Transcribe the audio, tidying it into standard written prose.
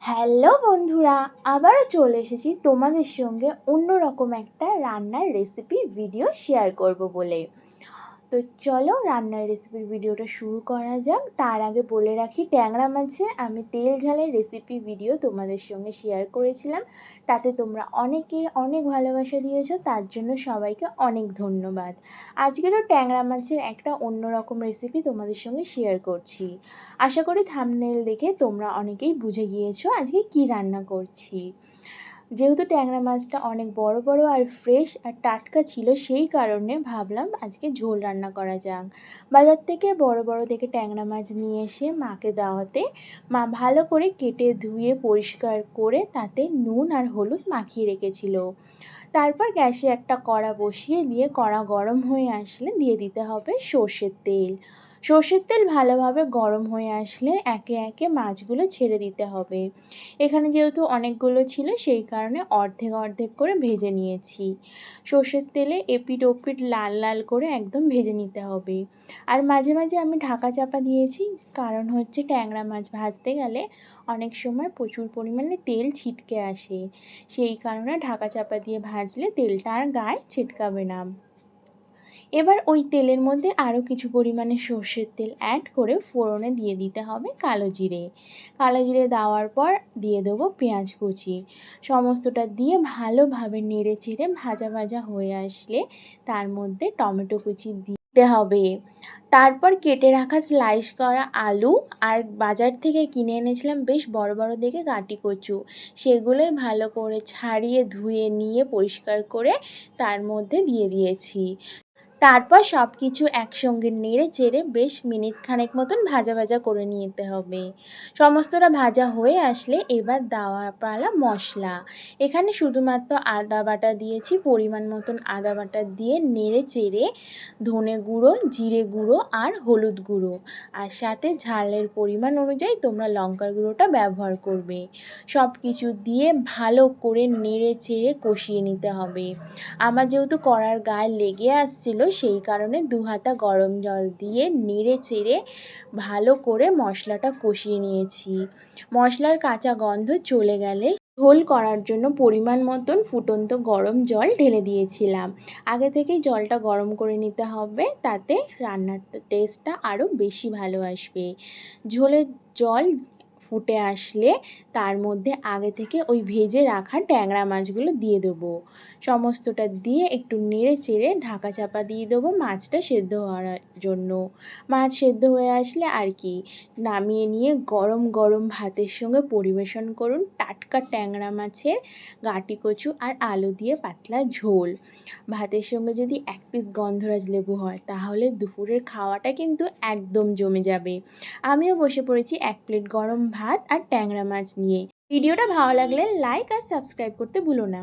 Hello বন্ধুরা, আবারও চলে এসেছি তোমাদের সঙ্গে অন্যরকম একটা রান্নার রেসিপির ভিডিও শেয়ার করব বলে। তো চলো রান্নার রেসিপির ভিডিওটা শুরু করা যাক। তার আগে বলে রাখি, ট্যাংরা মাছের আমি তেল ঝালের রেসিপি ভিডিও তোমাদের সঙ্গে শেয়ার করেছিলাম, তাতে তোমরা অনেকে অনেক ভালোবাসা দিয়েছো, তার জন্য সবাইকে অনেক ধন্যবাদ। আজকেরও ট্যাংরা মাছের একটা অন্যরকম রেসিপি তোমাদের সঙ্গে শেয়ার করছি। আশা করি থাম্বনেল দেখে তোমরা অনেকেই বুঝে গিয়েছো আজকে কি রান্না করছি। যেহেতু ট্যাংরা মাছটা অনেক বড় বড় আর ফ্রেশ আর টাটকা ছিল, সেই কারণে ভাবলাম আজকে ঝোল রান্না করা যাক। বাজার থেকে বড় বড় দেখে ট্যাংরা মাছ নিয়ে এসে মাকে দেওয়াতে মা ভালো করে কেটে ধুয়ে পরিষ্কার করে তাতে নুন আর হলুদ মাখিয়ে রেখেছিল। তারপর গ্যাসে একটা কড়া বসিয়ে দিয়ে কড়া গরম হয়ে আসলে দিয়ে দিতে হবে সর্ষের তেল। সর্ষের তেল ভালোভাবে গরম হয়ে আসলে একে একে মাছগুলো ছেড়ে দিতে হবে। এখানে যেহেতু অনেকগুলো ছিল, সেই কারণে অর্ধেক অর্ধেক করে ভেজে নিয়েছি। সর্ষের তেলে এপিঠ ওপিঠ লাল লাল করে একদম ভেজে নিতে হবে। আর মাঝে মাঝে আমি ঢাকা চাপা দিয়েছি, কারণ হচ্ছে ট্যাংরা মাছ ভাজতে গেলে অনেক সময় প্রচুর পরিমাণে তেল ছিটকে আসে, সেই কারণে ঢাকা চাপা দিয়ে ভাজলে তেলটা আর গায়ে ছিটকাবে না। এবার ওই তেলের মধ্যে আরও কিছু পরিমাণে সর্ষের তেল অ্যাড করে ফোড়নে দিয়ে দিতে হবে কালো জিরে। কালো জিরে দেওয়ার পর দিয়ে দেবো পেঁয়াজ কুচি। সমস্তটা দিয়ে ভালোভাবে নেড়ে চেড়ে ভাজা ভাজা হয়ে আসলে তার মধ্যে টমেটো কুচি দিতে হবে। তারপর কেটে রাখা স্লাইস করা আলু আর বাজার থেকে কিনে এনেছিলাম বেশ বড় বড় দেখে গাঁটি কচু, সেগুলোই ভালো করে ছাড়িয়ে ধুয়ে নিয়ে পরিষ্কার করে তার মধ্যে দিয়ে দিয়েছি। তারপর সব কিছু একসঙ্গে নেড়ে চেড়ে বেশ মিনিট খানেক মতন ভাজা ভাজা করে নিতে হবে। সমস্তটা ভাজা হয়ে আসলে এবার দেওয়া পালা মশলা। এখানে শুধুমাত্র আদা বাটা দিয়েছি, পরিমাণ মতন আদা বাটা দিয়ে নেড়ে চেড়ে ধনে গুঁড়ো, জিরে গুঁড়ো আর হলুদ গুঁড়ো, আর সাথে ঝালের পরিমাণ অনুযায়ী তোমরা লঙ্কার গুঁড়োটা ব্যবহার করবে। সব কিছু দিয়ে ভালো করে নেড়ে চেড়ে কষিয়ে নিতে হবে। আমার যেহেতু কড়ার গায়ে লেগে আসছিল, সেই কারণে 2 হাতা গরম জল দিয়ে নেড়ে চেড়ে ভালো করে মশলাটা কষিয়ে নিয়েছি। মশলার কাঁচা গন্ধ চলে গেলে ঝোল করার জন্য পরিমাণ মতন ফুটন্ত গরম জল ঢেলে দিয়েছিলাম। আগে থেকেই জলটা গরম করে নিতে হবে, তাতে রান্নার টেস্টটা আরও বেশি ভালো আসবে। ঝোলের জল ফুটে আসলে তার মধ্যে আগে থেকে ওই ভেজে রাখা ট্যাংরা মাছগুলো দিয়ে দেবো। সমস্তটা দিয়ে একটু নেড়ে চেড়ে ঢাকা চাপা দিয়ে দেবো মাছটা সেদ্ধ হওয়ার জন্য। মাছ সেদ্ধ হয়ে আসলে আর কি, নামিয়ে নিয়ে গরম গরম ভাতের সঙ্গে পরিবেশন করুন টাটকা ট্যাংরা মাছের গাঁটি কচু আর আলু দিয়ে পাতলা ঝোল। ভাতের সঙ্গে যদি 1 পিস গন্ধরাজ লেবু হয়, তাহলে দুপুরের খাওয়াটা কিন্তু একদম জমে যাবে। আমিও বসে পড়েছি 1 প্লেট গরম ভাত আর ট্যাংরা মাছ নিয়ে। ভিডিওটা ভালো লাগলে লাইক আর সাবস্ক্রাইব করতে ভুলো না।